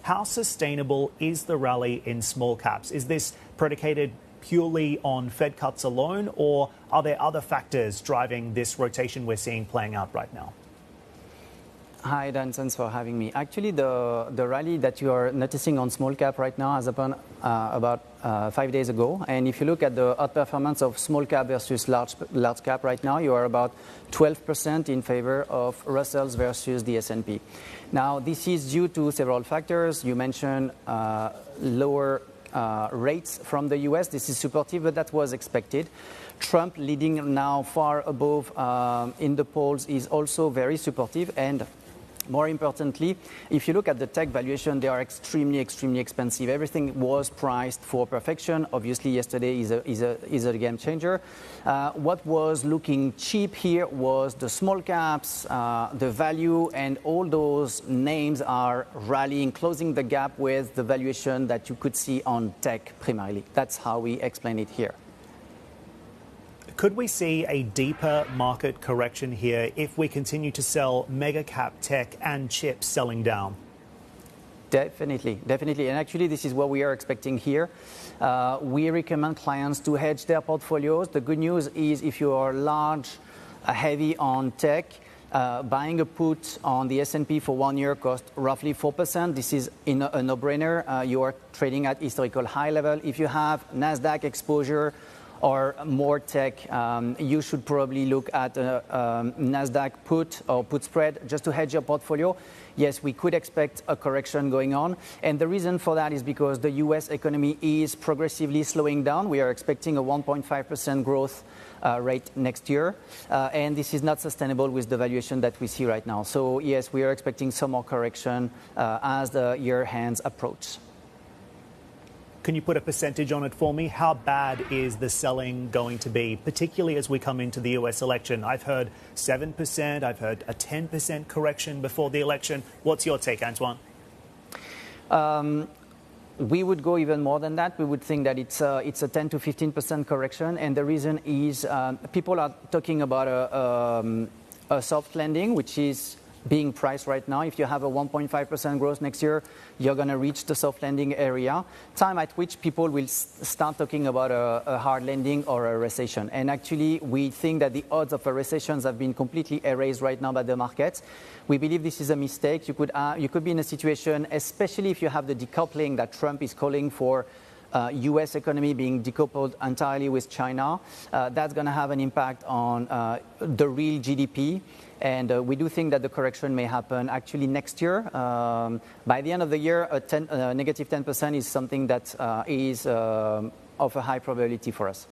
How sustainable is the rally in small caps? Is this predicated purely on Fed cuts alone, or are there other factors driving this rotation we're seeing playing out right now? Hi, Dan. Thanks for having me. Actually, the rally that you are noticing on small cap right now has happened about 5 days ago. And if you look at the outperformance of small cap versus large cap right now, you are about 12% in favor of Russell's versus the S&P. Now, this is due to several factors. You mentioned lower rates from the US. This is supportive, but that was expected. Trump leading now far above in the polls is also very supportive. And more importantly, if you look at the tech valuation, they are extremely expensive. Everything was priced for perfection. Obviously, yesterday is a game changer. What was looking cheap here was the small caps, the value, and all those names are rallying, closing the gap with the valuation that you could see on tech primarily. That's how we explain it here. Could we see a deeper market correction here if we continue to sell mega cap tech and chips selling down? Definitely. And actually, this is what we are expecting here. We recommend clients to hedge their portfolios. The good news is if you are large, heavy on tech, buying a put on the S&P for 1 year costs roughly 4%. This is a no-brainer. You are trading at historical high level. If you have NASDAQ exposure or more tech, you should probably look at a NASDAQ put or put spread just to hedge your portfolio. Yes, we could expect a correction going on. And the reason for that is because the US economy is progressively slowing down. We are expecting a 1.5% growth rate next year. And this is not sustainable with the valuation that we see right now. So yes, we are expecting some more correction as the year ends approach. Can you put a percentage on it for me? How bad is the selling going to be, particularly as we come into the US election? I've heard 7%, I've heard a 10% correction before the election. What's your take, Antoine? We would go even more than that. We would think that it's a 10 to 15% correction. And the reason is people are talking about a soft landing, which is being priced right now. If you have a 1.5% growth next year, you're going to reach the soft landing area, time at which people will start talking about a hard landing or a recession. And actually, we think that the odds of a recession have been completely erased right now by the markets. We believe this is a mistake. You could be in a situation, especially if you have the decoupling that Trump is calling for, US economy being decoupled entirely with China. That's going to have an impact on the real GDP. And we do think that the correction may happen actually next year. By the end of the year, a negative 10% is something that is of a high probability for us.